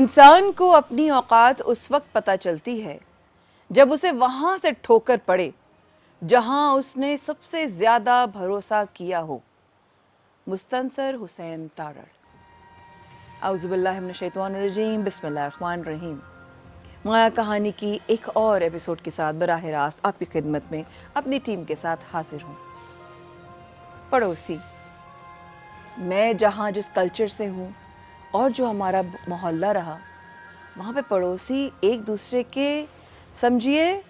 इंसान को अपनी औकात उस वक्त पता चलती है जब उसे वहां से ठोकर पड़े जहां उसने सबसे ज्यादा भरोसा किया हो। मुस्तनसर हुसैन तारड़। औज़ुबिल्लाहि मिनश शैतानिर रजीम, बिस्मिल्लाहिर रहमानिर रहीम। माया कहानी की एक और एपिसोड के साथ बराह रास्त आपकी खिदमत में अपनी टीम के साथ हाजिर हूँ। पड़ोसी, मैं जहाँ जिस कल्चर से हूँ और जो हमारा मोहल्ला रहा, वहाँ पे पड़ोसी एक दूसरे के, समझिए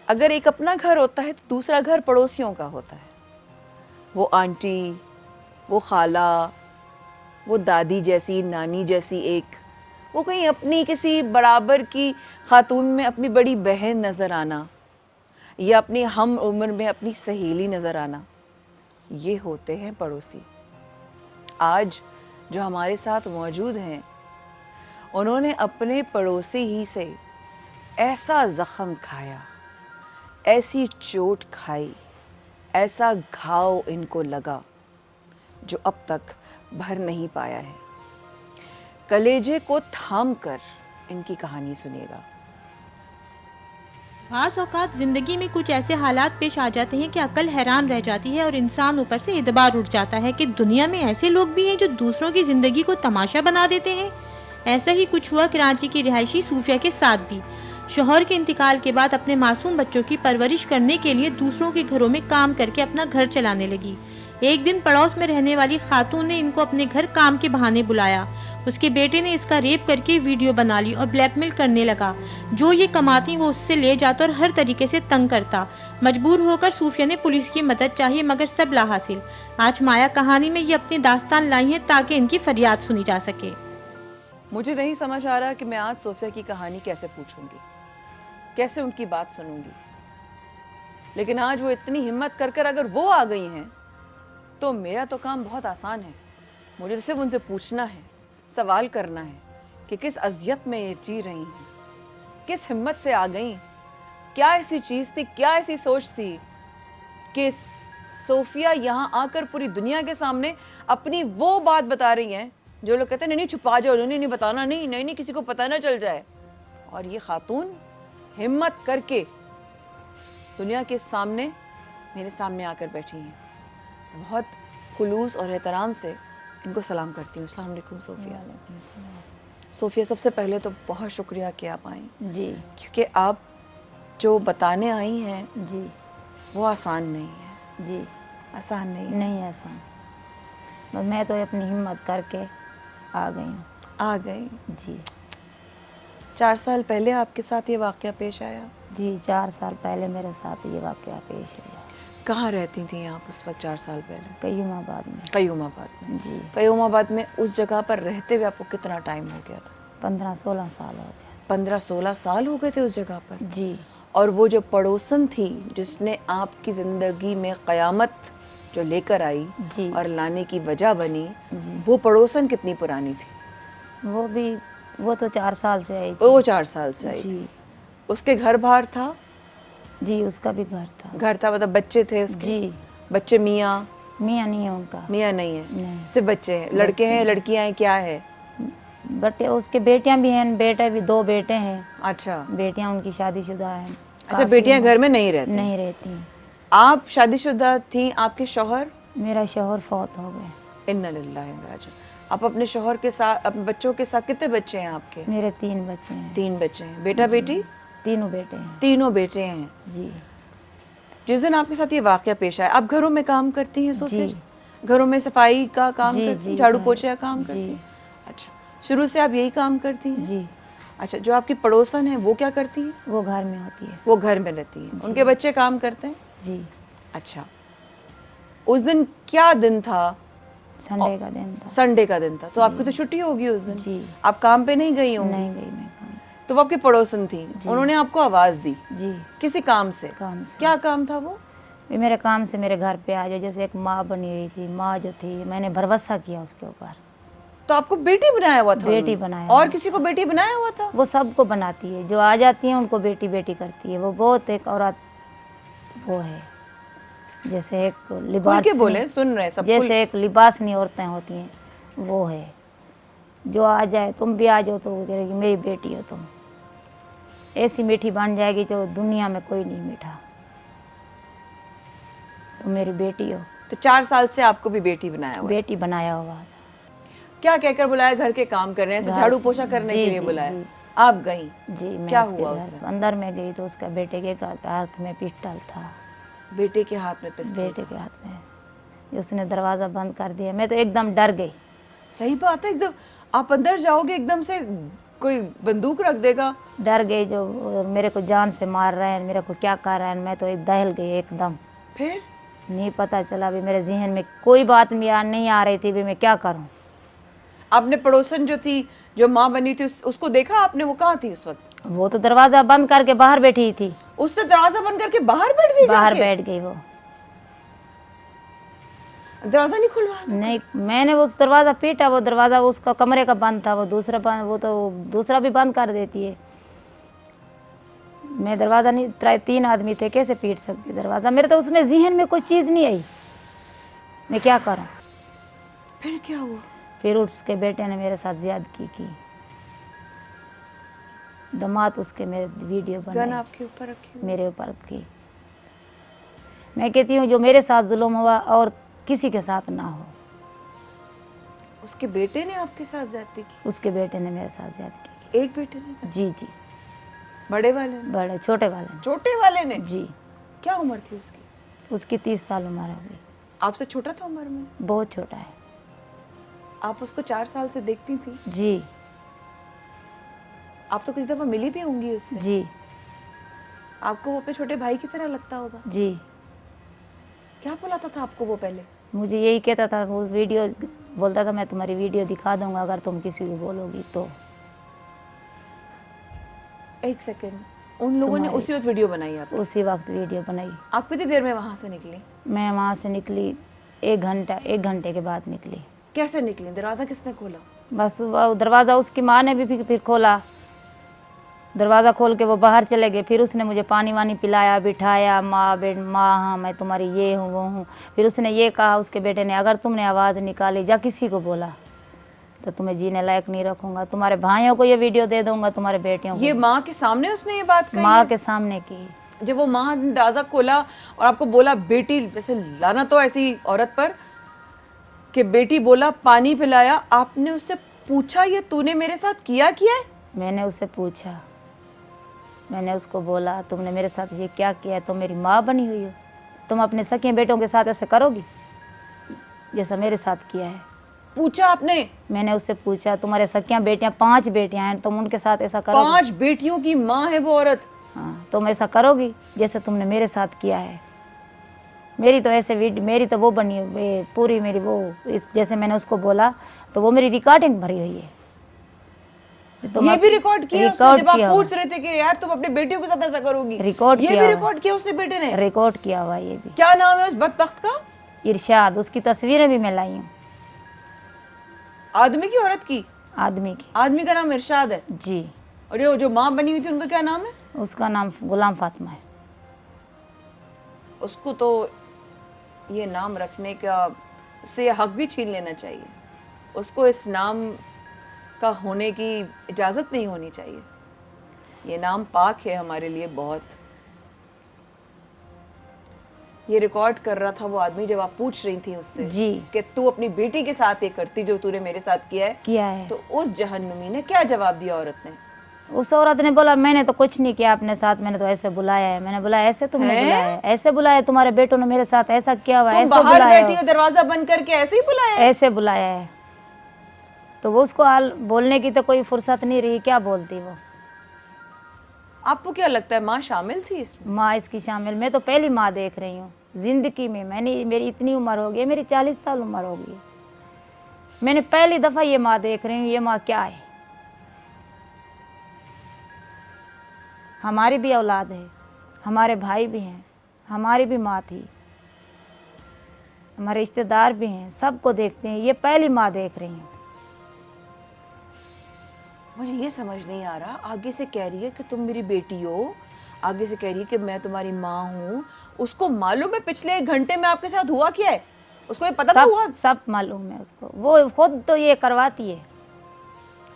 अगर एक अपना घर होता है तो दूसरा घर पड़ोसियों का होता है। वो आंटी, वो खाला, वो दादी जैसी, नानी जैसी एक, वो कहीं अपनी किसी बराबर की खातून में अपनी बड़ी बहन नज़र आना या अपनी हम उम्र में अपनी सहेली नज़र आना, ये होते हैं पड़ोसी। आज जो हमारे साथ मौजूद हैं, उन्होंने अपने पड़ोसी ही से ऐसा ज़ख्म खाया, ऐसी चोट खाई, ऐसा घाव इनको लगा जो अब तक भर नहीं पाया है। कलेजे को थाम कर इनकी कहानी सुनिएगा। बाज़ औक़ात ज़िंदगी में कुछ ऐसे हालात पेश आ जाते हैं कि अक्ल हैरान रह जाती है और इंसान ऊपर से एतबार उठ जाता है कि दुनिया में ऐसे लोग भी हैं जो दूसरों की ज़िंदगी को तमाशा बना देते हैं। ऐसा ही कुछ हुआ कराची की रिहायशी सूफिया के साथ भी। शौहर के इंतकाल के बाद अपने मासूम बच्चों की परवरिश करने के लिए दूसरों के घरों में काम करके अपना घर चलाने लगी। एक दिन पड़ोस में रहने वाली खातून ने इनको अपने घर काम के बहाने बुलाया। उसके बेटे ने इसका रेप करके वीडियो बना ली और ब्लैकमेल करने लगा। जो ये कमाती वो उससे ले जाता और हर तरीके से तंग करता। मजबूर होकर सूफिया ने पुलिस की मदद चाहिए मगर सब लाहासिल। आज माया कहानी में ये अपनी दास्तान लाई है ताकि इनकी फरियाद सुनी जा सके। मुझे नहीं समझ आ रहा कि मैं आज सोफिया की कहानी कैसे पूछूंगी, कैसे उनकी बात सुनूंगी। लेकिन आज वो इतनी हिम्मत कर कर अगर वो आ गई हैं तो मेरा तो काम बहुत आसान है। मुझे सिर्फ उनसे पूछना है, सवाल करना है कि किस अज़ियत में ये जी रही हैं, किस हिम्मत से आ गई, क्या ऐसी चीज़ थी, क्या ऐसी सोच थी कि सोफिया यहाँ आकर पूरी दुनिया के सामने अपनी वो बात बता रही हैं जो लोग कहते हैं नहीं छुपा जाओ, नहीं बताना, नहीं किसी को पता ना चल जाए। और ये खातून हिम्मत करके दुनिया के सामने मेरे सामने आकर बैठी हैं। बहुत खुलूस और एहतराम से इनको सलाम करती हूँ। अस्सलाम वालेकुम सोफिया। सोफिया, सबसे पहले तो बहुत शुक्रिया कि आप आई जी, क्योंकि आप जो बताने आई हैं जी, वो आसान नहीं है। जी, आसान नहीं है। नहीं आसान। बस मैं तो अपनी हिम्मत करके आ गई हूँ। आ गई। जी 4 साल पहले आपके साथ ये वाक़या पेश आया। जी 4 साल पहले मेरे साथ ये वाक़या पेश हुआ। कहाँ रहती थी आप उस वक्त 4 साल पहले? कयूमाबाद में। कयूमाबाद में। जी कयूमाबाद में उस जगह पर रहते हुए आपको कितना टाइम हो गया था? 15-16 साल हो गए। 15-16 साल हो गए थे उस जगह पर। जी और वो जो पड़ोसन थी जिसने आपकी ज़िंदगी में क़यामत जो लेकर आई जी और लाने की वजह बनी, जी वो पड़ोसन कितनी पुरानी थी? वो तो 4 साल से आई थी। वो 4 साल से आई थी। जी उसके घर बाहर था? जी उसका भी घर था। घर था, मतलब बच्चे थे उसके? जी बच्चे? मियाँ? मियाँ नहीं है उनका। मियाँ नहीं है, नहीं। सिर्फ बच्चे हैं। लड़के हैं, लड़कियाँ हैं, क्या है? बट उसके बेटियाँ भी हैं, बेटे भी 2 बेटे हैं। अच्छा। बेटियाँ उनकी शादीशुदा हैं। अच्छा, बेटियाँ घर में नहीं रहती? नहीं रहती। आप शादीशुदा थी, आपके शौहर? मेरा शौहर फौत हो गए। इन्ना लिल्लाहि व इन्ना इलैहि राजिऊन। आप अपने शौहर के साथ, अपने बच्चों के साथ, कितने बच्चे हैं आपके? मेरे 3 बच्चे हैं। 3 बच्चे हैं। बेटा बेटी? तीनों बेटे हैं। तीनों बेटे हैं। जी जिस दिन आपके साथ ये वाक़या पेश आया, आप घरों में काम करती हैं सोफिया? जी। घरों में सफाई का काम जी, करती हैं, जी, झाड़ू घर- पोछे का काम जी। करती हैं? अच्छा, शुरू से आप यही काम करती हैं? जी अच्छा, जो आपकी पड़ोसन है वो क्या करती हैं? वो घर में होती है। वो घर में रहती हैं। उनके बच्चे काम करते हैं? जी अच्छा, उस दिन क्या दिन था? संडे का दिन था। संडे का दिन था, तो आपकी तो छुट्टी होगी उस दिन। जी आप काम पे नहीं गई होंगी? नहीं गई मैं काम। तो वो आपकी पड़ोसन थी, उन्होंने आपको आवाज़ दी जी किसी काम से? काम से। क्या काम था वो? ये मेरे काम से मेरे घर पे आ जाए। जैसे एक माँ बनी हुई थी, माँ जो थी मैंने भरोसा किया उसके ऊपर। तो आपको बेटी बनाया हुआ था? बेटी उन्होंने? बनाया और हुआ। किसी को बेटी बनाया हुआ था? वो सबको बनाती है, जो आ जाती है उनको बेटी बेटी करती है। वो बहुत एक औरत वो है, जैसे एक खुल लिबास के बोले, सुन रहे हैं सब। जैसे एक लिबासनी औरतें होती हैं वो है। जो आ जाए, तुम भी आ जाओ, तो वो कहेगी मेरी बेटी हो तुम, ऐसी मीठी बन जाएगी जो दुनिया में कोई नहीं मीठा, तुम मेरी बेटी हो। तो 4 साल से आपको भी बेटी बनाया हुआ है। बेटी बनाया हुआ। क्या कहकर बुलाया? घर के काम करने, ऐसे झाड़ू पोछा करने जी, के लिए जी, बुलाया? जी। आप गई? जी, मैं क्या उसके हुआ घर उससे? तो अंदर में गई तो उसका बेटे के हाथ में पिस्टल था, बेटे के हाथ में पिस्टल बेटे था। के हाथ में। उसने दरवाज़ा बंद कर दिया, मैं तो एकदम डर गई। सही बात है, एकदम आप अंदर जाओगे एकदम से कोई बंदूक रख देगा। डर गई, जो मेरे को जान से मार रहे हैं, मेरे को क्या कर रहे हैं, मैं तो एक दहल गई एकदम। फिर नहीं पता चला, भी मेरे जहन में कोई बात नहीं आ रही थी, भी मैं क्या करूं। आपने पड़ोसन जो थी, जो माँ बनी थी, उसको देखा आपने? वो कहाँ थी उस वक्त? वो तो दरवाज़ा बंद करके बाहर बैठी थी। उसने दरवाजा बंद करके बाहर बैठ गई? बाहर जाके बैठ गई वो। दरवाजा नहीं खुलवाना? नहीं, मैंने वो दरवाज़ा पीटा, वो दरवाज़ा उसका कमरे का बंद था, वो दूसरा बंद, वो तो दूसरा भी बंद कर देती है। मैं दरवाज़ा नहीं, 3 आदमी थे, कैसे पीट सकती दरवाज़ा? मेरे तो उसमें जहन में कोई चीज़ नहीं आई, मैं क्या करूं। फिर क्या हुआ? फिर उसके बेटे ने मेरे साथ ज्यादती की, दामाद उसके मेरे वीडियो गन बनाए, आपके ऊपर रखी हुई? मेरे ऊपर की। मैं कहती हूँ जो मेरे साथ जुल्म हुआ और किसी के साथ ना हो। उसके बेटे ने आपके साथ ज्यादती की? उसके बेटे ने मेरे साथ ज्यादती की। एक बेटे ने ज्यादती? जी जी, बड़े वाले ने? बड़े छोटे वाले ने। छोटे वाले ने? जी, क्या उम्र थी उसकी? उसकी 30 साल उम्र हो गई। आपसे छोटा था उम्र में? बहुत छोटा है। आप उसको 4 साल से देखती थी? जी आप तो किसी दफा मिली भी होंगी उससे? जी आपको वो अपने छोटे भाई की तरह लगता होगा? जी। क्या बुलाता था आपको वो पहले? मुझे यही कहता था, वो वीडियो बोलता था, मैं तुम्हारी वीडियो दिखा दूंगा अगर तुम किसी को बोलोगी तो। एक सेकंड, उन लोगों ने उसी वक्त वीडियो बनाई आपकी? उसी वक्त वीडियो बनाई। आप कितनी देर में वहां से निकली? मैं वहाँ से निकली 1 घंटे के बाद निकली। कैसे निकली? दरवाजा किसने खोला? बस वो दरवाज़ा उसकी माँ ने भी फिर खोला, दरवाज़ा खोल के वो बाहर चले गए। फिर उसने मुझे पानी वानी पिलाया, बिठाया, माँ हाँ मैं तुम्हारी ये हूँ वो हूँ। फिर उसने ये कहा उसके बेटे ने, अगर तुमने आवाज़ निकाली या किसी को बोला तो तुम्हें जीने लायक नहीं रखूँगा, तुम्हारे भाइयों को ये वीडियो दे दूंगा, तुम्हारे बेटियों को। ये माँ के सामने उसने ये बात कही? माँ के सामने की। जब वो माँ ने दरवाजा खोला और आपको बोला बेटी, वैसे लाना तो ऐसी औरत पर कि बेटी बोला पानी पिलाया, आपने उससे पूछा ये तूने मेरे साथ किया है? मैंने उससे पूछा, मैंने उसको बोला तुमने मेरे साथ ये क्या किया है? तुम मेरी माँ बनी हुई हो, तुम अपने सके बेटों के साथ ऐसे करोगी जैसा मेरे साथ किया है? पूछा आपने? मैंने उससे पूछा, तुम्हारे सकियां बेटियां 5 बेटियां हैं, तुम उनके साथ ऐसा करोगी? 5 बेटियों की माँ है वो औरत। हाँ, तुम ऐसा करोगी जैसे तुमने मेरे साथ किया है? मेरी तो ऐसे मेरी तो वो बनी पूरी मेरी वो जैसे मैंने उसको बोला तो वो मेरी रिकॉर्डिंग भरी हुई है। ये भी रिकॉर्ड किया उसने जब आप पूछ रहे थे कि यार तुम अपने बेटियों के साथ ऐसा करोगी? रिकॉर्ड ये भी रिकॉर्ड किया उसने बेटे ने? रिकॉर्ड किया हुआ ये भी। क्या नाम है उस बदबख्त का? इरशाद। उसकी तस्वीरें भी मैं लाई हूँ। आदमी की औरत की? आदमी की। आदमी का नाम इरशाद है? जी। और ये जो माँ बनी हुई थी उनका क्या नाम है? उसका नाम गुलाम फातिमा है। उसको तो ये नाम रखने का उससे ये हक भी छीन लेना चाहिए। उसको इस नाम का होने की इजाज़त नहीं होनी चाहिए। ये नाम पाक है हमारे लिए बहुत। ये रिकॉर्ड कर रहा था वो आदमी जब आप पूछ रही थी उससे जी कि तू अपनी बेटी के साथ ये करती जो तूने मेरे साथ किया है। तो उस जहन्नुमी ने क्या जवाब दिया औरत ने? उस औरत ने बोला मैंने तो कुछ नहीं किया अपने साथ, मैंने तो ऐसे बुलाया है। मैंने बोला ऐसे तुमने बुलाया है? ऐसे बुलाया, तुम्हारे बेटों ने मेरे साथ ऐसा किया हुआ है, ऐसे बाहर बुलाया बैठी हो दरवाजा बंद करके ऐसे ही बुलाया है? ऐसे बुलाया है। तो वो उसको हाल बोलने की तो कोई फुर्सत नहीं रही, क्या बोलती वो। आपको क्या लगता है माँ शामिल थी इसमें? माँ इसकी शामिल, मैं तो पहली माँ देख रही हूँ जिंदगी में। मेरी इतनी उम्र हो गई है, मेरी 40 साल उम्र हो गई है, मैंने पहली दफा ये माँ देख रही हूँ। ये माँ क्या है? हमारी भी औलाद है, हमारे भाई भी हैं, हमारी भी माँ थी, हमारे रिश्तेदार भी हैं, सबको देखते हैं। ये पहली माँ देख रही हूँ। मुझे ये समझ नहीं आ रहा, आगे से कह रही है कि तुम मेरी बेटी हो, आगे से कह रही है कि मैं तुम्हारी माँ हूँ। उसको मालूम है पिछले 1 घंटे में आपके साथ हुआ क्या है? उसको ये पता था हुआ? सब मालूम है उसको, वो खुद तो ये करवाती है।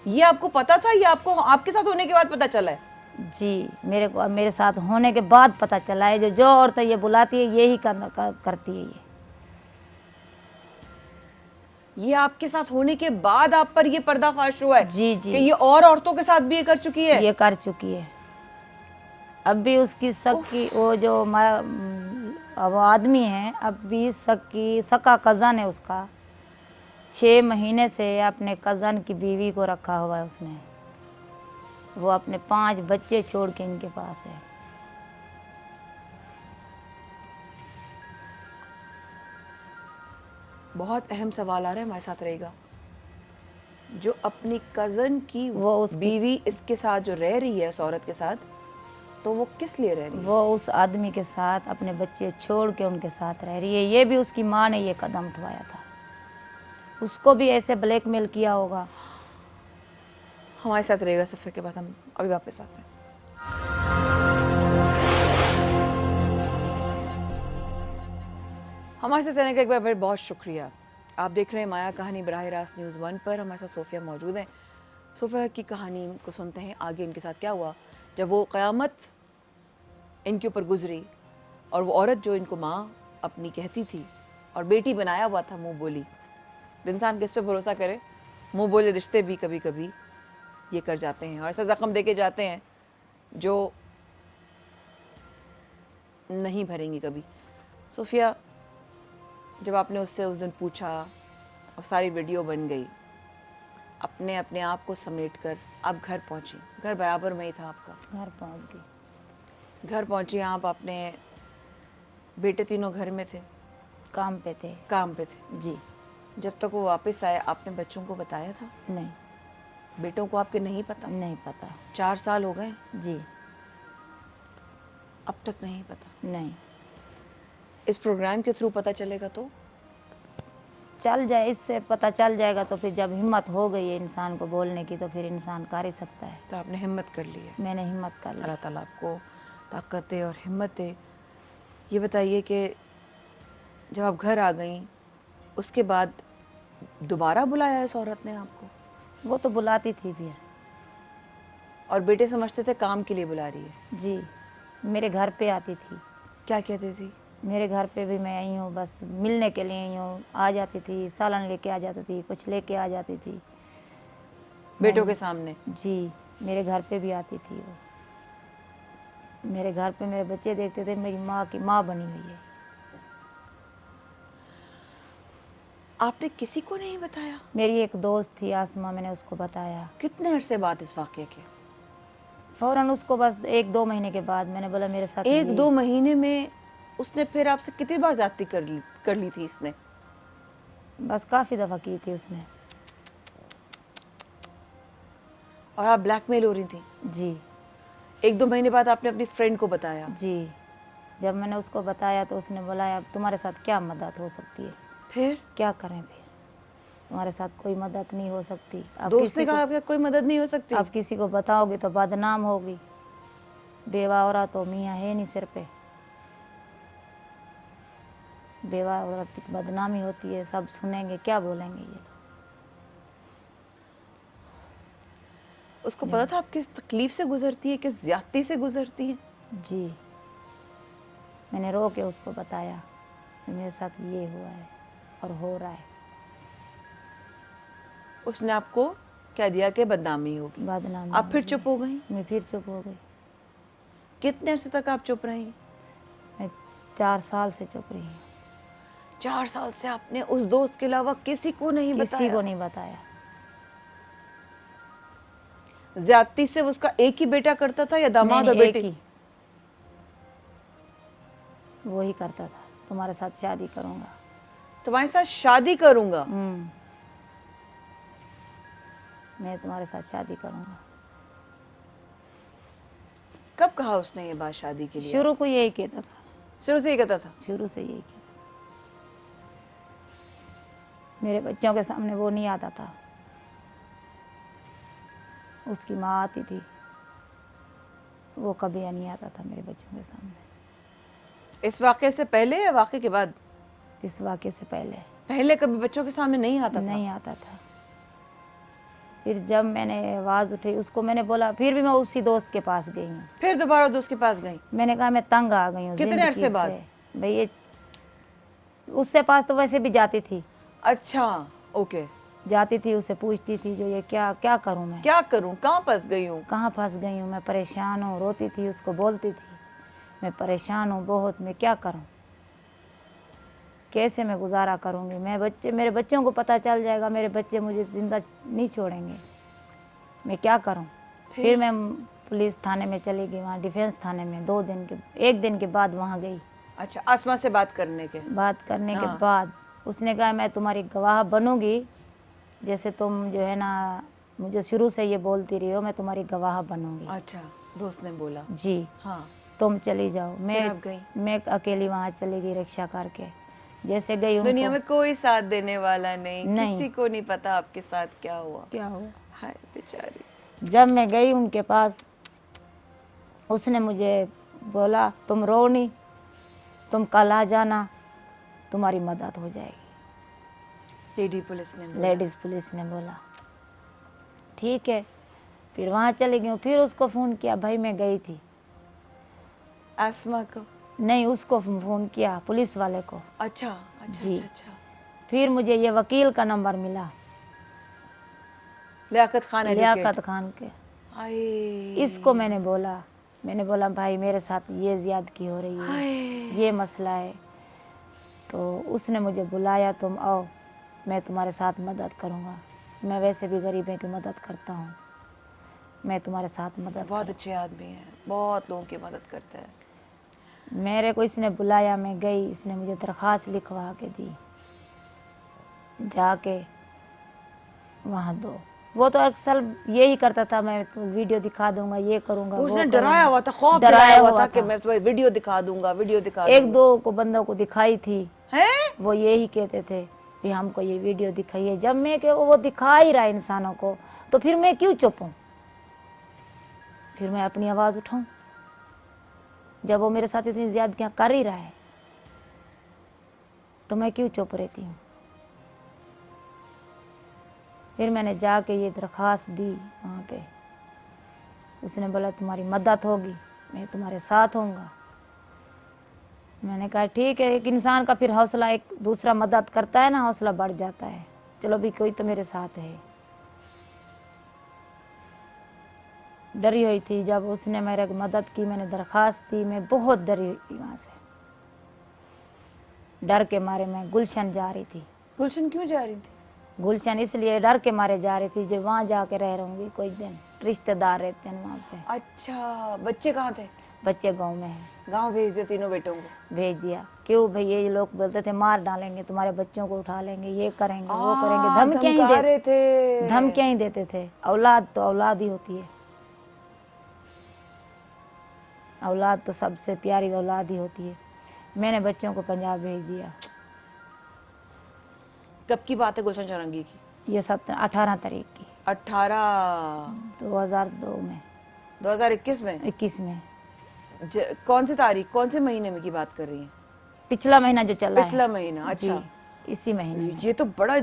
ये आपको पता था, ये आपको आपके साथ होने के बाद पता चला है? जी, मेरे साथ होने के बाद पता चला है। जो औरतें ये बुलाती है यही करती है ये आपके साथ होने के बाद आप पर ये पर्दाफाश हुआ है जी जी कि ये और औरतों के साथ भी ये कर चुकी है? ये कर चुकी है। अब भी उसकी सकी वो जो अब आदमी है, अब भी सका कज़न है उसका। 6 महीने से अपने कज़न की बीवी को रखा हुआ है उसने। वो अपने 5 बच्चे छोड़ के इनके पास है। बहुत अहम सवाल आ रहा है, हमारे साथ रहेगा। जो अपनी कजन की वो उसकी बीवी इसके साथ जो रह रही है, उस औरत के साथ, तो वो किस लिए रह रही है? वो उस आदमी के साथ अपने बच्चे छोड़ के उनके साथ रह रही है। ये भी उसकी माँ ने ये कदम उठवाया था। उसको भी ऐसे ब्लैकमेल किया होगा। हमारे साथ रहेगा सफ़े के बाद, हम अभी वापस आते हैं। हमारे साथ रहने का एक बार फिर बहुत शुक्रिया। आप देख रहे हैं माया कहानी बराह रास्त न्यूज़ 1 पर। हमारे साथ सोफिया मौजूद हैं। सोफिया की कहानी को सुनते हैं, आगे इनके साथ क्या हुआ जब वो क़यामत इनके ऊपर गुजरी और वो औरत जो इनको माँ अपनी कहती थी और बेटी बनाया हुआ था, मुँह बोली। इंसान किस पे भरोसा करे? मुँह बोले रिश्ते भी कभी कभी ये कर जाते हैं और ऐसा ज़ख्म देके जाते हैं जो नहीं भरेंगे कभी। सोफिया, जब आपने उससे उस दिन पूछा और सारी वीडियो बन गई, अपने अपने आप को समेट कर आप घर पहुंची। घर बराबर में ही था आपका। घर पहुंच गई। घर पहुंची आप, अपने बेटे तीनों घर में थे? काम पे थे। काम पे थे जी। जब तक वो वापस आए आपने बच्चों को बताया था? नहीं। बेटों को आपके नहीं पता? नहीं पता। 4 साल हो गए, जी। अब तक नहीं पता? नहीं। इस प्रोग्राम के थ्रू पता चलेगा तो? चल जाए, इससे पता चल जाएगा तो फिर जब हिम्मत हो गई है इंसान को बोलने की तो फिर इंसान कर ही सकता है। तो आपने हिम्मत कर ली है? मैंने हिम्मत कर ली। अल्लाह ताला आपको ताकत दे और हिम्मत दे। ये बताइए कि जब आप घर आ गई उसके बाद दोबारा बुलाया इस औरत ने आपको? वो तो बुलाती थी फिर। और बेटे समझते थे काम के लिए बुला रही है? जी। मेरे घर पे आती थी। क्या कहती थी? मेरे घर पे भी मैं आई हूँ, बस मिलने के लिए आई हूँ। आ जाती थी, सालन लेके आ जाती थी, कुछ लेके आ जाती थी बेटों के सामने? जी। मेरे घर पे भी आती थी वो। मेरे घर पे मेरे बच्चे देखते थे, मेरी माँ की माँ बनी हुई है। आपने किसी को नहीं बताया? मेरी एक दोस्त थी आसमा, मैंने उसको बताया। कितने अरसे बाद इस वाक़े के? फौरन उसको बस 1-2 महीने के बाद मैंने बोला मेरे साथ 1-2 महीने में उसने फिर आपसे कितनी बार ज़्यादती कर ली थी इसने? बस काफ़ी दफ़ा की थी उसने। और आप ब्लैकमेल हो रही थी? जी। 1-2 महीने बाद आपने अपनी फ्रेंड को बताया? जी। जब मैंने उसको बताया तो उसने बोला अब तुम्हारे साथ क्या मदद हो सकती है? फिर क्या करें फिर? तुम्हारे साथ कोई मदद नहीं हो सकती। अब दोस्त किसी ने कहा आपकी कोई मदद नहीं हो सकती? अब किसी को बताओगे तो बदनाम होगी। बेवा औरत तो मियाँ है नहीं सिर पे। बेवा औरत की बदनामी होती है, सब सुनेंगे, क्या बोलेंगे ये। उसको पता था आप किस तकलीफ से गुजरती है, किस ज्यादती से गुजरती है? जी। मैंने रो के उसको बताया मेरे साथ ये हुआ है और हो रहा है। उसने आपको कह दिया कि बदनामी होगी? बदनामी। आप फिर चुप हो गई? मैं फिर चुप हो गई। कितने अरसे तक आप चुप रही? मैं 4 साल से चुप रही हूँ। 4 साल से आपने उस दोस्त के अलावा किसी को नहीं बताया? किसी को नहीं बताया। ज्यादती से उसका एक ही बेटा करता था या दामाद और नहीं, बेटी? एक ही। वो ही करता था, तुम्हारे साथ शादी करूंगा। तुम्हारे साथ शादी करूंगा? मैं तुम्हारे साथ शादी करूंगा। कब कहा उसने ये बात शादी के लिए? शुरू को यही कहता था। शुरू से ही कहता था? शुरू से यही कहता। मेरे बच्चों के सामने वो नहीं आता था। उसकी माँ आती थी, वो कभी नहीं आता था मेरे बच्चों के सामने। इस वाक़े से पहले या वाक़े के बाद? इस वाक़े से पहले। पहले कभी बच्चों के सामने नहीं आता था? नहीं आता था। फिर जब मैंने आवाज़ उठी उसको मैंने बोला, फिर भी मैं उसी दोस्त के पास गई हूँ। फिर दोबारा दोस्त के पास गई? मैंने कहा मैं तंग आ गई हूँ कितने जिंदगी अरसे बाद? से। भाई ये उससे पास तो वैसे भी जाती थी, अच्छा, ओके। जाती थी, उससे पूछती थी जो ये क्या क्या करूँ मैं, क्या करूं, कहाँ फंस गई हूँ? कहाँ फंस गई हूँ, मैं परेशान हूँ। रोती थी, उसको बोलती थी मैं परेशान हूँ बहुत, मैं क्या करूँ, कैसे मैं गुजारा करूँगी। मेरे बच्चों को पता चल जाएगा, मेरे बच्चे मुझे जिंदा नहीं छोड़ेंगे, मैं क्या करूँ। फिर मैं पुलिस थाने में चली गई, वहाँ डिफेंस थाने में 1 दिन के बाद वहाँ गई। अच्छा, आसमा से बात करने के? बात करने के हाँ। बाद उसने कहा मैं तुम्हारी गवाह बनूंगी, जैसे तुम जो है ना मुझे शुरू से ये बोलती रही हो, मैं तुम्हारी गवाह बनूंगी। अच्छा, दोस्त ने बोला? जी, हाँ। तुम चली जाओ। फिर आप गई? मैं अकेली वहाँ चली गई रिक्शा करके। जैसे गई उनको, दुनिया में कोई साथ देने वाला नहीं, नहीं। किसी को नहीं पता आपके साथ क्या हुआ। क्या हुआ, हाय बेचारी। जब मैं गई उनके पास, उसने मुझे बोला तुम रो नहीं, तुम कल आ जाना, तुम्हारी मदद हो जाएगी। लेडी पुलिस ने बोला? लेडीज़ पुलिस ने बोला ठीक है। फिर वहाँ चली गई, फिर उसको फ़ोन किया, भाई मैं गई थी। आसमा को? नहीं, उसको फ़ोन किया, पुलिस वाले को। अच्छा अच्छा जी। अच्छा अच्छा। फिर मुझे ये वकील का नंबर मिला, लियाकत खान लियाकत खान के। हाय। इसको मैंने बोला भाई मेरे साथ ये ज़्यादती हो रही है, हाय। ये मसला है। तो उसने मुझे बुलाया, तुम आओ, मैं तुम्हारे साथ मदद करूँगा, मैं वैसे भी गरीबों की मदद करता हूँ, मैं तुम्हारे साथ मदद बहुत अच्छे आदमी हैं, बहुत लोगों की मदद करते हैं। मेरे को इसने बुलाया, मैं गई, इसने मुझे दरख्वास्त लिखवा के दी, जाके वहाँ दो। वो तो अक्सर यही करता था, मैं तो वीडियो दिखा दूंगा, ये करूंगा, वो उसने करूंगा। डराया हुआ था, खौफ डराया दिलाया हुआ था कि था। मैं तुम्हें वीडियो दिखा दूंगा, वीडियो दिखा एक दूंगा। दो को बंदों को दिखाई थी, हैं? वो यही कहते थे कि हमको ये वीडियो दिखाइए। जब मैं कि वो दिखा ही रहा है इंसानों को, तो फिर मैं क्यों चुप हूँ, फिर मैं अपनी आवाज़ उठाऊं। जब वो मेरे साथ इतनी ज्यादतियाँ कर ही रहा है, तो मैं क्यों चुप रहती हूँ। फिर मैंने जाके ये दरख्वास्त दी वहाँ पे। उसने बोला तुम्हारी मदद होगी, मैं तुम्हारे साथ होऊंगा। मैंने कहा ठीक है। एक इंसान का फिर हौसला, एक दूसरा मदद करता है ना, हौसला बढ़ जाता है, चलो भी कोई तो मेरे साथ है। डरी हुई थी, जब उसने मेरे मदद की, मैंने दरख्वास्त दी, मैं बहुत डरी हुई थी। वहाँ से डर के मारे मैं गुलशन जा रही थी। गुलशन क्यों जा रही थी? गुलशन इसलिए डर के मारे जा रही थी, जो वहाँ जाके रह रहूँगी कोई दिन, रिश्तेदार रहते हैं वहाँ पे। अच्छा, बच्चे कहाँ थे? बच्चे गांव में हैं। गांव भेज दिया तीनों बेटों को? भेज दिया। क्यों भैया, ये लोग बोलते थे मार डालेंगे, तुम्हारे बच्चों को उठा लेंगे, ये करेंगे, वो करेंगे, धमकियाँ ही देते थे। औलाद तो औलाद ही होती है, औलाद तो सबसे प्यारी औलाद ही होती है। मैंने बच्चों को पंजाब भेज दिया। कब की बात है गुलशन चौरंगी की? ये 18 तारीख की, 2002 में, 2021 में? 21 में। कौन सी तारीख, कौन से महीने में की बात कर रही हैं? पिछला महीना जो चला पिछला है। महीना? अच्छा जी, इसी महीने में। ये तो बड़ा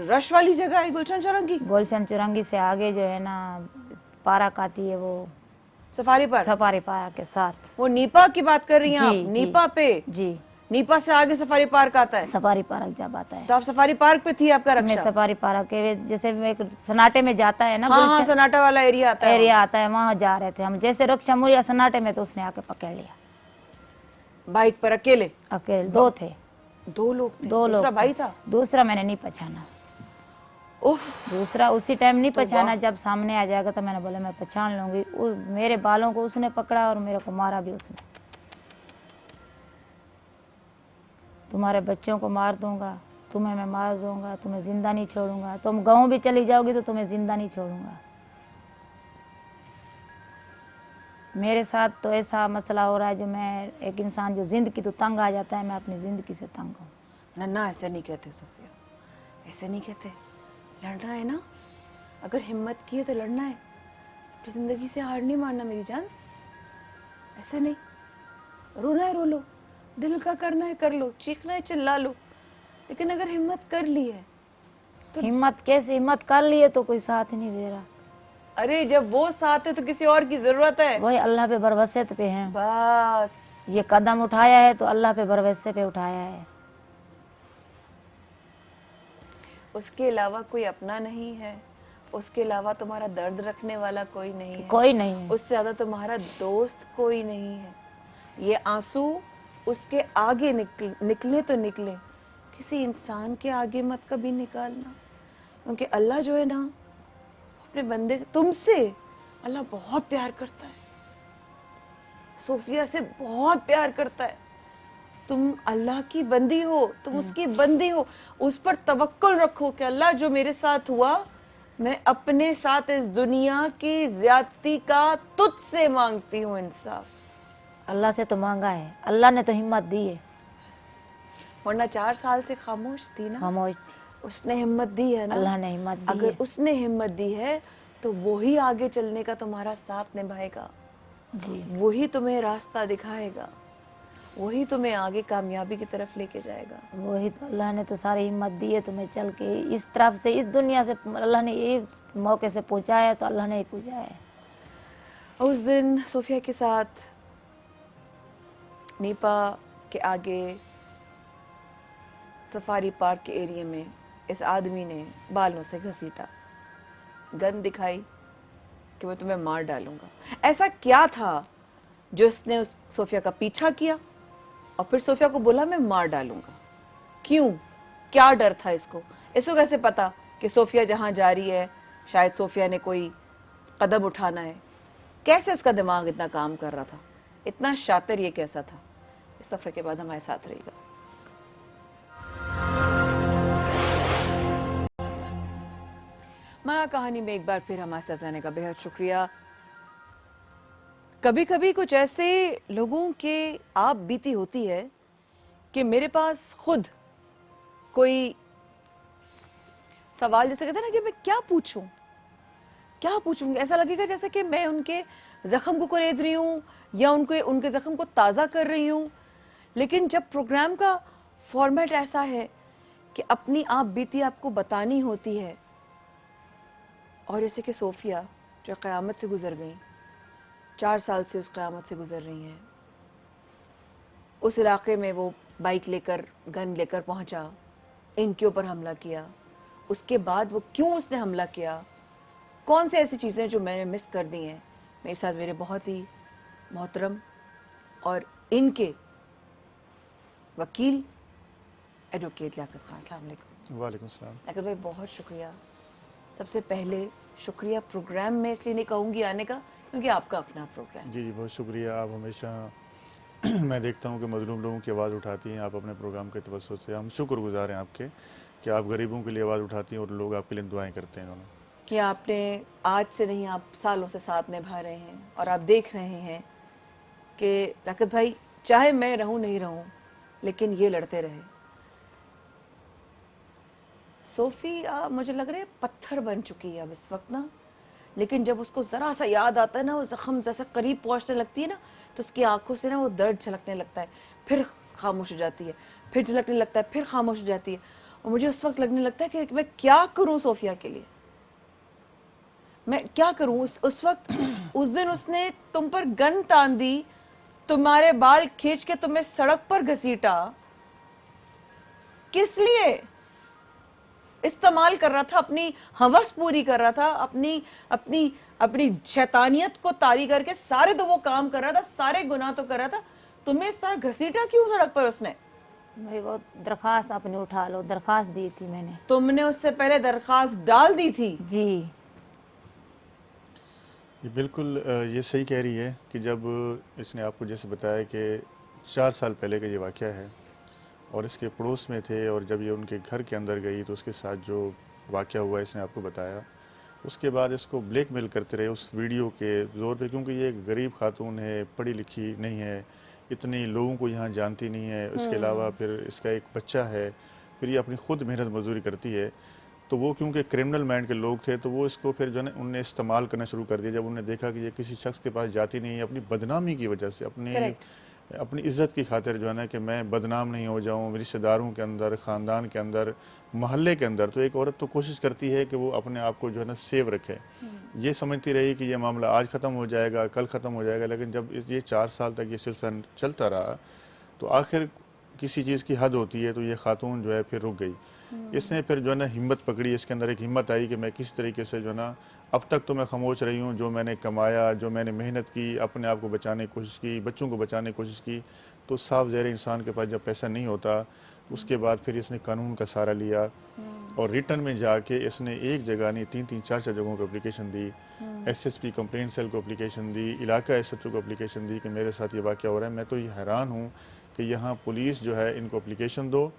रश वाली जगह है गुलशन चौरंगी। गुलशन चौरंगी से आगे जो है ना पार्क आती है, वो सफारी पार्क। सफारी पार्क के साथ। वो नीपा की बात कर रही हैं आप? जी, नीपा पे? जी, नीपा से आगे सफारी पार्क आता है? सफारी पार्क जब आता है। तो आप सफारी पार्क पे थी आपका मैं रक्षा? सफारी पार्क के, जैसे एक सन्नाटे में जाता है ना, हाँ हाँ, सन्नाटा वाला एरिया आता है। एरिया आता है, वहाँ जा रहे थे हम। जैसे रक्षा मुड़िया सन्नाटे में, तो उसने आके पकड़ लिया बाइक पर अकेले? अकेले। 2 थे, 2 लोग थे? 2 लोग। दूसरा भाई था? दूसरा मैंने नहीं पहचाना। उफ। दूसरा उसी टाइम नहीं पहचाना, जब सामने आ जाएगा तो मैंने बोला मैं पहचान लूंगी। मेरे बालों को उसने पकड़ा और मेरे को मारा भी उसने। तुम्हारे बच्चों को मार दूंगा, तुम्हें मैं मार दूंगा, तुम्हें जिंदा नहीं छोड़ूंगा, तुम गाँव भी चली जाओगी तो तुम्हें जिंदा नहीं छोड़ूंगा। मेरे साथ तो ऐसा मसला हो रहा है, जो मैं एक इंसान जो जिंदगी तो तंग आ जाता है, मैं अपनी ज़िंदगी से तंग हूँ। नन्ना ऐसे नहीं कहते सोफिया, ऐसे नहीं कहते। लड़ना है ना, अगर हिम्मत की है तो लड़ना है, तो जिंदगी से हार नहीं मानना मेरी जान। ऐसे नहीं, रोना है रो लो, दिल का करना है कर लो, चीखना है चिल्ला लो, लेकिन अगर हिम्मत कर ली है हिम्मत कैसे, हिम्मत कर लिए तो कोई साथ ही नहीं दे रहा। अरे जब वो साथ है तो किसी और की जरूरत है। वही अल्लाह पे भरोसे पे हैं। बस ये कदम उठाया है तो अल्लाह पे भरोसे पे उठाया है। उसके अलावा कोई अपना नहीं है, उसके अलावा तुम्हारा दर्द रखने वाला कोई नहीं है, कोई नहीं है। उससे ज्यादा तुम्हारा दोस्त कोई नहीं है। ये आंसू उसके आगे निकले तो निकले, किसी इंसान के आगे मत कभी निकालना, क्योंकि अल्लाह जो है ना, अपने बंदे से, तुमसे अल्लाह बहुत प्यार करता है, सोफिया से बहुत प्यार करता है। तुम अल्लाह की बंदी हो, तुम उसकी बंदी हो। उस पर तवक्कुल रखो कि अल्लाह जो मेरे साथ हुआ, मैं अपने साथ इस दुनिया की ज्यादती का तुझसे मांगती हूँ इंसाफ। अल्लाह से तो मांगा है, अल्लाह ने तो हिम्मत दी है। वरना 4 साल से खामोश थी ना, खामोश थी। उसने हिम्मत दी है ना। अल्लाह ने हिम्मत दी अगर है। उसने हिम्मत दी है तो वही आगे चलने का तुम्हारा साथ निभाएगा, जी वही तुम्हें रास्ता दिखाएगा, वही तुम्हें आगे कामयाबी की तरफ लेके जाएगा। वही तो, अल्लाह ने तो सारी हिम्मत दी है तुम्हें चल के इस तरफ से, इस दुनिया से अल्लाह ने ये मौके से पहुंचाया है, तो अल्लाह ने ही पहुंचाया है। उस दिन सोफिया के साथ नीपा के आगे सफारी पार्क के एरिया में इस आदमी ने बालों से घसीटा, गन दिखाई कि मैं तुम्हें मार डालूंगा। ऐसा क्या था जो इसने उस सोफिया का पीछा किया और फिर सोफिया को बोला मैं मार डालूंगा? क्यों? क्या डर था इसको? इसको कैसे पता कि सोफिया जहां जा रही है शायद सोफिया ने कोई कदम उठाना है? कैसे इसका दिमाग इतना काम कर रहा था? इतना शातिर ये कैसा था? इस सफ़े के बाद हमारे साथ रहेगा। माया कहानी में एक बार फिर हमारे साथ रहने का बेहद शुक्रिया। कभी कभी कुछ ऐसे लोगों के आप बीती होती है कि मेरे पास खुद कोई सवाल, जैसे कहते हैं ना कि मैं क्या पूछूंगी, ऐसा लगेगा जैसे कि मैं उनके जख्म को कुरेद रही हूँ या उनके जख्म को ताज़ा कर रही हूँ। लेकिन जब प्रोग्राम का फॉर्मेट ऐसा है कि अपनी आप बीती आपको बतानी होती है, और जैसे कि सोफिया जो क़यामत से गुजर गई, 4 साल से उस क़यामत से गुजर रही हैं, उस इलाके में वो बाइक लेकर गन लेकर पहुंचा, इनके ऊपर हमला किया, उसके बाद वो क्यों उसने हमला किया, कौन सी ऐसी चीज़ें जो मैंने मिस कर दी हैं। मेरे साथ मेरे बहुत ही मोहतरम और इनके वकील एडवोकेट लियाकत खान। अस्सलाम वालेकुम। वालेकुम सलाम। लियाकत भाई बहुत शुक्रिया। सबसे पहले शुक्रिया प्रोग्राम में इसलिए नहीं कहूँगी आने का क्योंकि आपका अपना प्रोग्राम। जी बहुत शुक्रिया। आप हमेशा मैं देखता हूँ कि मजलूम लोगों की आवाज़ उठाती हैं आप अपने प्रोग्राम के तवज्जुह से। हम शुक्रगुजार हैं आपके कि आप गरीबों के लिए आवाज़ उठाती हैं और लोग आपके लिए दुआएं करते हैं। उन्होंने कि आपने आज से नहीं, आप सालों से साथ निभा रहे हैं और आप देख रहे हैं कि लियाकत भाई चाहे मैं रहूं नहीं रहूं लेकिन ये लड़ते रहे। सोफी मुझे लग रहा है पत्थर बन चुकी है अब इस वक्त ना, लेकिन जब उसको ज़रा सा याद आता है ना, वो ज़ख्म जैसे करीब पहुंचने लगती है ना, तो उसकी आंखों से ना वो दर्द झलकने लगता है, फिर खामोश हो जाती है, फिर झलकने लगता है, फिर खामोश हो जाती है। और मुझे उस वक्त लगने लगता है कि मैं क्या करूं सोफिया के लिए, मैं क्या करूं। उस वक्त उस दिन उसने तुम पर गन तान दी, तुम्हारे बाल खींच के तुम्हें सड़क पर घसीटा, किस लिए? इस्तेमाल कर रहा था, अपनी हवस पूरी कर रहा था, अपनी अपनी अपनी शैतानियत को तारी करके सारे तो वो काम कर रहा था, सारे गुनाह तो कर रहा था। तुम्हें इस तरह घसीटा क्यों सड़क पर उसने? भाई वो दरखास्त अपनी उठा लो, दरखास्त दी थी मैंने। तुमने उससे पहले दरखास्त डाल दी थी? जी ये बिल्कुल ये सही कह रही है कि जब इसने आपको जैसे बताया कि 4 साल पहले का ये वाक़या है और इसके पड़ोस में थे, और जब ये उनके घर के अंदर गई तो उसके साथ जो वाक़या हुआ इसने आपको बताया, उसके बाद इसको ब्लैकमेल करते रहे उस वीडियो के ज़ोर पे, क्योंकि ये एक गरीब खातून है, पढ़ी लिखी नहीं है, इतने लोगों को यहाँ जानती नहीं है, उसके अलावा फिर इसका एक बच्चा है, फिर ये अपनी खुद मेहनत मजदूरी करती है। तो वो क्योंकि क्रिमिनल माइंड के लोग थे तो वो इसको फिर जो है उनने इस्तेमाल करना शुरू कर दिया। जब उन्होंने देखा कि ये किसी शख्स के पास जाती नहीं है, अपनी बदनामी की वजह से, अपनी अपनी इज़्ज़त की खातिर जो है ना कि मैं बदनाम नहीं हो जाऊं रिश्तेदारों के अंदर, ख़ानदान के अंदर, मोहल्ले के अंदर, तो एक औरत तो कोशिश करती है कि वो अपने आप को जो है ना सेव रखे। ये समझती रही कि ये मामला आज ख़त्म हो जाएगा, कल ख़त्म हो जाएगा, लेकिन जब ये 4 साल तक ये सिलसिला चलता रहा तो आखिर किसी चीज़ की हद होती है, तो ये खातून जो है फिर रुक गई। इसने फिर जो है ना हिम्मत पकड़ी, इसके अंदर एक हिम्मत आई कि मैं किस तरीके से जो है ना, अब तक तो मैं खामोश रही हूँ, जो मैंने कमाया, जो मैंने मेहनत की, अपने आप को बचाने की कोशिश की, बच्चों को बचाने की कोशिश की, तो साफ ज़ाहिर इंसान के पास जब पैसा नहीं होता, उसके बाद फिर इसने कानून का सहारा लिया और रिटर्न में जाके इसने एक जगह नहीं 3-3 4-4 जगहों को एप्लीकेशन दी। एसएसपी कंप्लेंट सेल को एप्लीकेशन दी, इलाका एसएचओ को एप्लीकेशन दी कि मेरे साथ ये वाक़या हो रहा है। मैं तो ये हैरान हूँ कि यहाँ पुलिस जो है इनको एप्लीकेशन दो,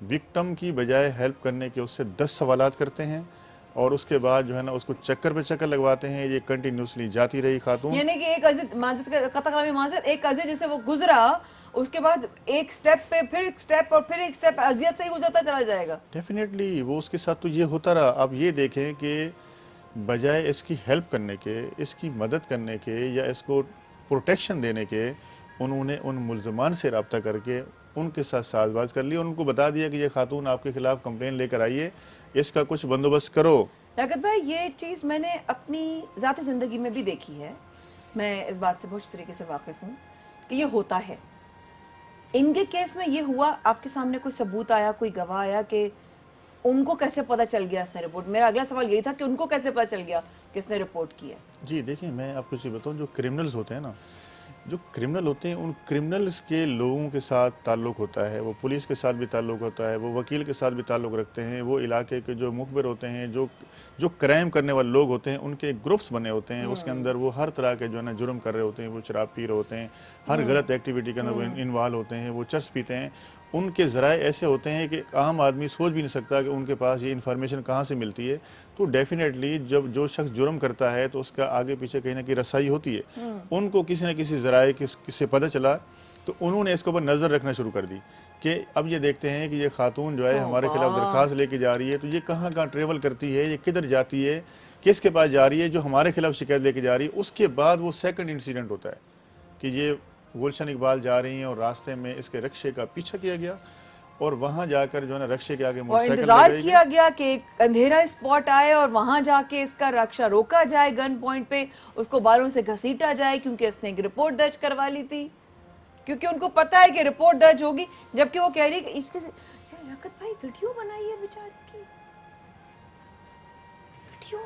विक्टिम की बजाय हेल्प करने के उससे 10 सवालात करते हैं और उसके बाद जो है ना उसको चक्कर पे चक्कर लगवाते हैं। ये कंटिन्यूसली जाती रही खातून। यानी कि एक अजीज माजत एक अजीज जिसे वो गुजरा, उसके बाद एक स्टेप पे फिर एक स्टेप और फिर एक स्टेप अजियत से ही गुजरता चला जाएगा। डेफिनेटली वो उसके साथ तो ये होता रहा। अब ये देखें कि बजाय इसकी हेल्प करने के, इसकी मदद करने के या इसको प्रोटेक्शन देने के, उन्होंने उन मुल्ज़मान से रब्ता करके उनके साथ साजबाज कर ली और उनको बता दिया कि ये खातून आपके खिलाफ कंप्लेन लेकर आइए, इसका कुछ बंदोबस्त करो। रगत भाई, ये चीज़ मैंने अपनी ज़ाती ज़िंदगी में भी देखी है। मैं इस बात से बहुत तरीके से वाकिफ़ हूँ कि ये होता है। इनके केस में ये हुआ, आपके सामने कोई सबूत आया, कोई गवाह आया कि उनको कैसे पता चल गया इसने रिपोर्ट? मेरा अगला सवाल यही था कि उनको कैसे पता चल गया कि इसने रिपोर्ट की है। जी देखिए, मैं आपको ये बताऊँ, जो क्रिमिनल्स होते हैं ना, जो क्रिमिनल होते हैं, उन क्रिमिनल्स के लोगों के साथ ताल्लुक़ होता है, वो पुलिस के साथ भी ताल्लुक़ होता है, वो वकील के साथ भी ताल्लुक़ रखते हैं, वो इलाके के जो मुखबिर होते हैं, जो क्राइम करने वाले लोग होते हैं, उनके ग्रुप्स बने होते हैं। उसके अंदर वो हर तरह के जो है ना जुर्म कर रहे होते हैं, वो शराब पी रहे होते हैं, हर गलत एक्टिविटी के अंदर वो इन्वॉल्व होते हैं, वो चर्च पीते हैं। उनके ज़राए ऐसे होते हैं कि आम आदमी सोच भी नहीं सकता कि उनके पास ये इन्फॉर्मेशन कहाँ से मिलती है। तो डेफिनेटली जब जो शख्स जुर्म करता है तो उसका आगे पीछे कहीं ना कहीं रसाई होती है। उनको किसी न किसी ज़राए किससे पता चला, तो उन्होंने इसके ऊपर नज़र रखना शुरू कर दी कि अब ये देखते हैं कि ये खातून जो है हमारे खिलाफ दरख्वास्त लेके जा रही है, तो ये कहाँ कहाँ ट्रेवल करती है, ये किधर जाती है, किसके पास जा रही है, जो हमारे खिलाफ शिकायत लेके जा रही है। उसके बाद वो सेकंड इंसिडेंट होता है कि ये गुलशन इकबाल जा रही हैं और रास्ते में इसके रक्शे का पीछा किया गया और वहां जाकर जो है ना रक्शे के आगे मोटरसाइकिल इंतजार किया गया कि एक अंधेरा स्पॉट आए और वहां जाके इसका रक्षा रोका जाए, गन पॉइंट पे उसको बालों से घसीटा जाए, क्योंकि इसने एक रिपोर्ट दर्ज करवा ली थी, क्योंकि उनको पता है कि रिपोर्ट दर्ज होगी। जबकि वो कह रही है कि इसके रकत भाई वीडियो बनाई है बेचारी की, वीडियो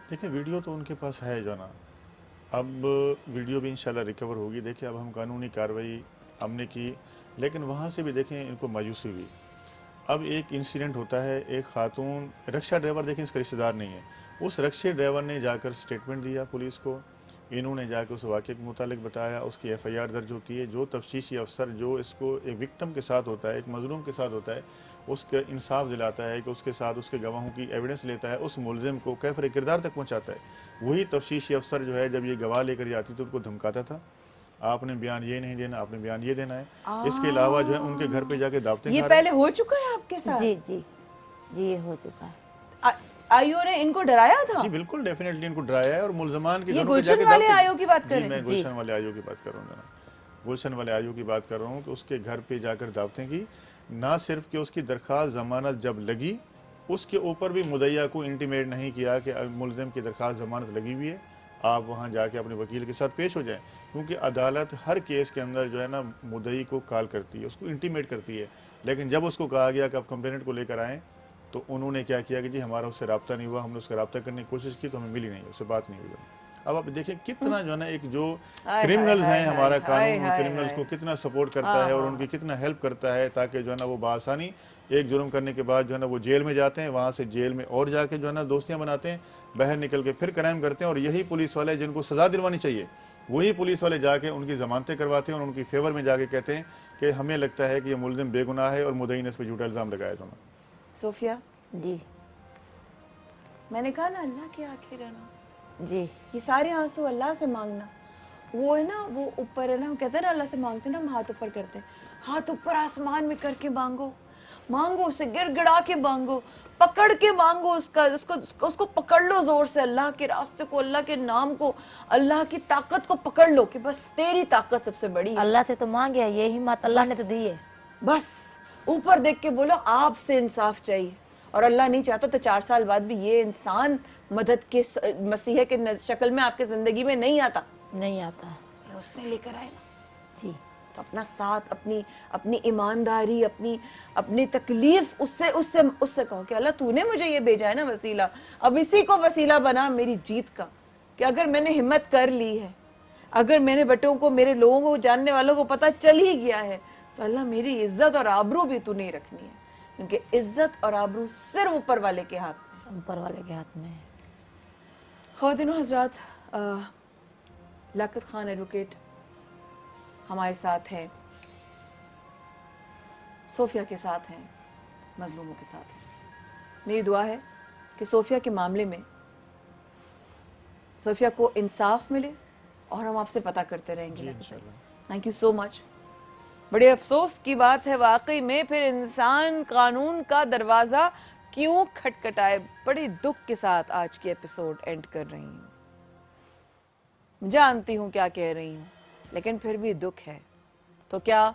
देखिए, वीडियो तो उनके पास है जो ना, अब वीडियो भी इंशाल्लाह रिकवर होगी। देखिए, अब हम कानूनी कार्रवाई हमने की, लेकिन वहाँ से भी देखें इनको मायूसी हुई। अब एक इंसिडेंट होता है, एक खातून रक्षा ड्राइवर, देखें इसका रिश्तेदार नहीं है, उस रक्षा ड्राइवर ने जाकर स्टेटमेंट दिया पुलिस को, इन्होंने जाकर उस वाक़े के मुतालिक बताया, उसकी एफआईआर दर्ज होती है। जो तफ्तीशी अफसर जो इसको एक विक्टिम के साथ होता है, एक मजलूम के साथ होता है, उसका इंसाफ दिलाता है कि उसके साथ उसके गवाहों की एविडेंस लेता है, उस मुलजिम को कैफर किरदार तक पहुँचाता है। वही तफ्तीशी अफसर जो है जब ये गवाह लेकर जाती तो उनको धमकाता था, आपने बयान ये नहीं देना, आपने बयान ये देना है। इसके अलावा जो है उनके घर पे जाके दावतें ये पहले हो चुका है आपके साथ? जी जी जी, ये हो चुका है। आईओ ने इनको डराया था? जी बिल्कुल, डेफिनेटली इनको डराया है और मुल्जमान के ये घरों पे गुलशन जाके वाले दावतें- आईओ की बात कर जी, रहे हैं? मैं गुलशन वाले आईओ की बात कर रहा हूँ जनाब, गुलशन वाले आईओ की बात कर रहा हूँ कि उसके घर पे जाकर दावतें की। ना सिर्फ कि उसकी दरख्वास्त जमानत जब लगी, उसके ऊपर भी मुदैया को इंटीमेट नहीं किया कि मुलजिम की दरख्वास्त जमानत लगी हुई है, आप वहाँ जाके अपने वकील के साथ पेश हो जाएं, क्योंकि अदालत हर केस के अंदर जो है ना मुद्दई को कॉल करती है, उसको इंटीमेट करती है। लेकिन जब उसको कहा गया कि आप कंप्लेनेंट को लेकर आएँ, तो उन्होंने क्या किया कि जी हमारा उससे रब्ता नहीं हुआ, हमने उसका रब्ता करने की कोशिश की तो हमें मिली नहीं, उससे बात नहीं हुई। अब आप देखें कितना जो है ना, एक जो क्रिमिनल्स हैं, हमारा कानून क्रिमिनल्स को कितना सपोर्ट करता है और उनकी कितना हेल्प करता है, ताकि जो है ना वो बासानी एक जुर्म करने के बाद जो है ना वो जेल में जाते हैं, वहाँ से जेल में और जाके जो है ना दोस्तियाँ बनाते हैं, बाहर निकल के फिर क्राइम करते हैं। और यही पुलिस वाले जिनको सज़ा दिलवानी चाहिए, वही पुलिस वाले जाके उनकी ज़मानतें करवाते हैं और उनकी फेवर में जाके कहते हैं कि हमें लगता है कि ये मुलजिम बेगुनाह है और मुद्दई ने इस पर झूठा इल्ज़ाम लगाया था। सोफिया जी मैंने कहा ना, अल्लाह के आगे रहना, जी, ये सारे आंसू अल्लाह से मांगना। वो है ना, वो ऊपर है ना, हम कहते हैं ना अल्लाह से मांगते हैं ना, हम हाथ ऊपर करते हैं, हाथ ऊपर आसमान में करके मांगो, मांगो उसे, गिड़गिड़ा के मांगो, पकड़ के मांगो उसको पकड़ लो जोर से, अल्लाह के रास्ते को, अल्लाह के नाम को, अल्लाह की ताकत को पकड़ लो कि बस तेरी ताकत सबसे बड़ी है। अल्लाह से तो मांगे, ये हिम्मत अल्लाह ने तो दी है। बस ऊपर देख के बोलो आपसे इंसाफ चाहिए, और अल्लाह नहीं चाहता तो 4 साल बाद भी ये इंसान मदद के मसीह के शक्ल में आपके जिंदगी में नहीं आता, नहीं आता ये उसने लेकर आए ना जी। तो अपना साथ, अपनी ईमानदारी, अपनी तकलीफ उससे कहो कि अल्लाह तूने मुझे ये भेजा है ना वसीला, अब इसी को वसीला बना मेरी जीत का, कि अगर मैंने हिम्मत कर ली है, अगर मेरे बच्चों को, मेरे लोगों को, जानने वालों को पता चल ही गया है, तो अल्लाह मेरी इज्जत और आबरू भी तू नहीं रखनी है, क्योंकि इज्जत और आबरू सिर्फ ऊपर वाले के हाथ में, ऊपर वाले के हाथ में है। ख़वातीन व हज़रात, लियाकत खान एडवोकेट हमारे साथ हैं, सोफिया के साथ हैं, मजलूमों के साथ हैं। मेरी दुआ है कि सोफिया के मामले में सोफिया को इंसाफ मिले और हम आपसे पता करते रहेंगे। Thank you so much. बड़े अफसोस की बात है वाकई में, फिर इंसान कानून का दरवाज़ा क्यों खटखटाए। बड़ी दुख के साथ आज की एपिसोड एंड कर रही हूँ, जानती हूँ क्या कह रही हूँ, लेकिन फिर भी दुख है। तो क्या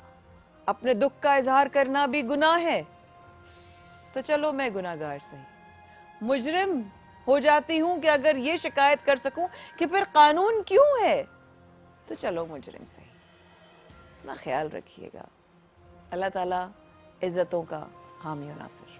अपने दुख का इजहार करना भी गुनाह है? तो चलो मैं गुनाहगार सही, मुजरिम हो जाती हूँ कि अगर ये शिकायत कर सकूं कि फिर कानून क्यों है, तो चलो मुजरिम सही। अपना ख्याल रखिएगा। अल्लाह ताला इज्जतों का हामी और नासिर।